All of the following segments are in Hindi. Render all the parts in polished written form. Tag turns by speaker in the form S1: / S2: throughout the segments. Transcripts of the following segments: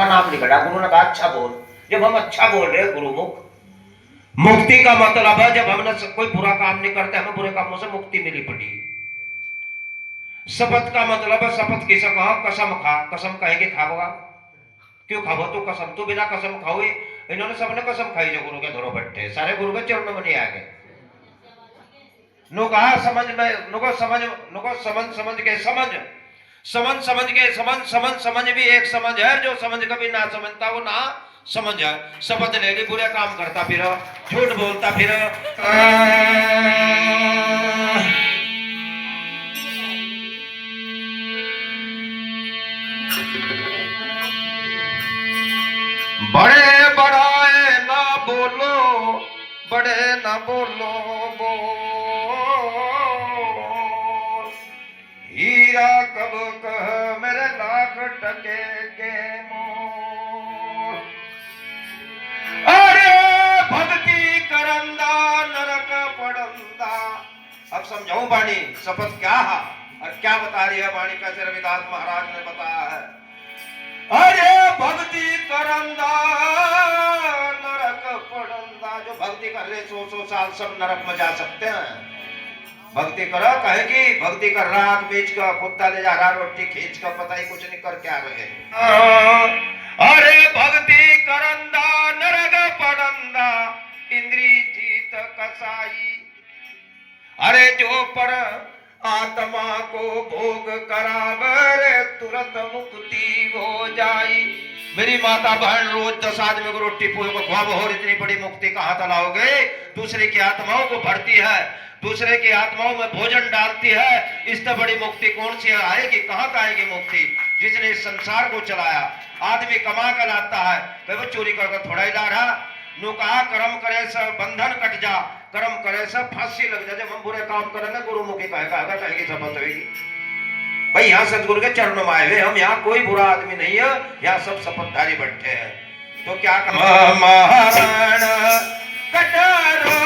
S1: का नाम निकला। गुरु ने कहा अच्छा बोल। जब हम अच्छा बोल रहे गुरुमुख, मुक्ति का मतलब है जब हमने कोई बुरा काम नहीं करते, हमें बुरे कामों से मुक्ति मिली पड़ी। शपथ का मतलब है शपथ किसे कहा, कसम खा। कसम कहेंगे खाओगा, क्यों खाओ तो कसम, तू बिना कसम खाओ। इन्होंने सबने कसम खाई जो गुरु के धरो बैठे, सारे गुरु के चरणों में नहीं आ गए। नो कहा समझ में, नुको समझ, नुको समझ समझ के समझ, समझ समझ के समझ, समझ समझ भी एक समझ है। जो समझ कभी ना समझता वो ना समझ है। शपथ ले ली, बुरे काम करता फिर, झूठ बोलता फिर। बड़े बड़ाए ना बोलो, बड़े ना बोलो बोल, हीरा कब कह मेरे लाख टके के मोल। अरे भक्ति करंदा नरक पड़ंदा। अब समझाऊं वाणी शपथ क्या है और क्या बता रही है वाणी, कैसे रविदास महाराज ने बताया है। अरे भक्ति करंदा नरक पड़ंदा। जो भक्ति कर ले 100 साल सब नरक में जा सकते हैं। भक्ति करो कहे कि भक्ति कर रहा आग बेच का, कुत्ता ले जा रहा रोटी खींच का, पता ही कुछ नहीं कर क्या रहे। अरे भक्ति करंदा नरक पड़ंदा, इंद्री जीत कसाई। अरे जो पर आत्मा को भोग करावे तुरंत मुक्ति हो जाई। मेरी माता बहन रोज 10 आदमी को रोटी को ख्वाब हो, इतनी बड़ी मुक्ति कहां तलाओगे। दूसरे की आत्माओं को भरती है, दूसरे की आत्माओं में भोजन डालती है, इससे बड़ी मुक्ति कौन सी आएगी, कहां का आएगी मुक्ति। जिसने इस संसार को चलाया, आदमी कमा कर लाता है, कभी चोरी करके थोड़ा ही ला रहा। नो कहा कर्म करे सब बंधन कट जा, कर्म करे सब फांसी लग जा। जब हम बुरे काम करेंगे गुरुमुखी कहेगी शपथ होगी। भाई यहाँ सदगुरु के चरणों में आए हुए हम, यहाँ कोई बुरा आदमी नहीं है, यहाँ सब शपथधारी बैठे हैं। तो क्या महाराण कटारो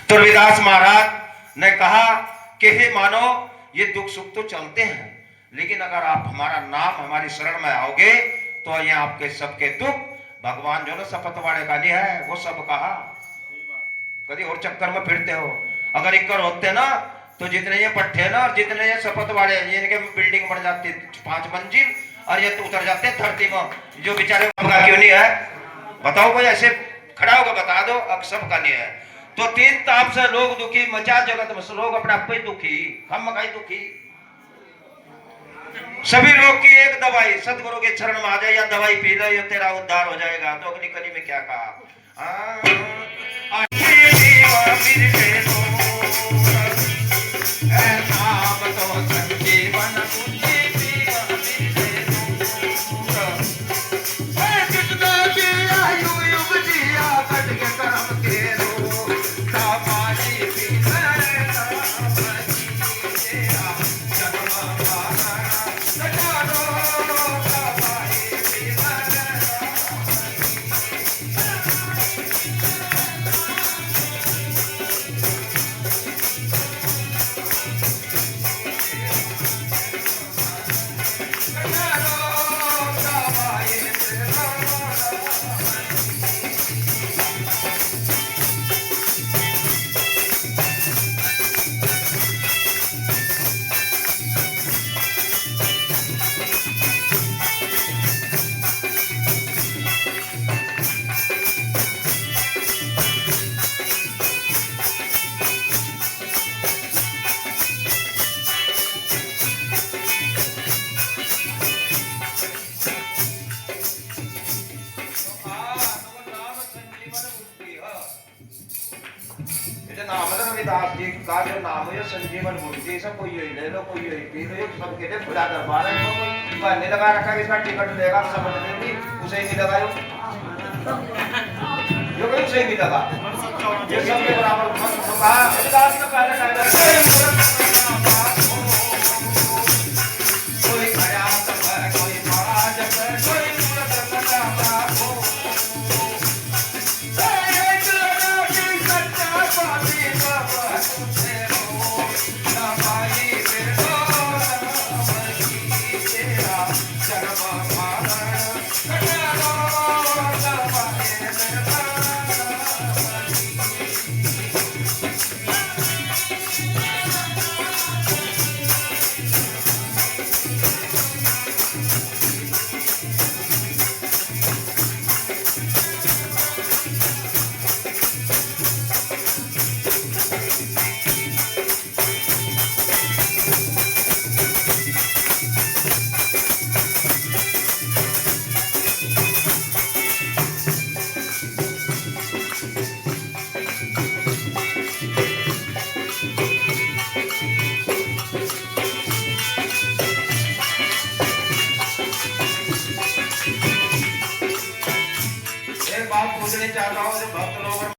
S1: तुलसीदास महाराज ने कहा कि हे मानो ये दुख सुख तो चलते हैं, लेकिन अगर आप हमारा नाम हमारी शरण में आओगे तो ये आपके सबके दुख, भगवान जो ना शपथ वाले का नहीं है वो सब कहा। कभी और चक्कर में फिरते हो, अगर इक्कर होते ना तो जितने ये पट्टे ना और जितने ये शपथ वाले इनके बिल्डिंग बन जाती 5 मंजिल और ये तो उतर जाते धरती में। जो बेचारे क्यों नहीं है बताओ, कोई ऐसे खड़ा होगा बता दो। अब सबका नहीं है तो 3 ताप से लोग दुखी, मचा जगत में लोग अपने आप पे दुखी, हम मकाई दुखी। सभी लोग की एक दवाई, सदगुरु के चरण में आ जाए या दवाई पी ले, ये तेरा उद्धार हो जाएगा। तो अग्नि कली में क्या कहा, दास जी का जो नाम है संजीवन मूर्ति, सब कोई यही ले लो, कोई यही पी लो, सबके लिए खुला दरबार है, कोई बहाने लगा रखा है, इसका टिकट लेगा समझ लेंगी, उसे ही नहीं लगायो, जो कहीं उसे ही नहीं लगा, ये सबके बराबर कहा, दास ने पहले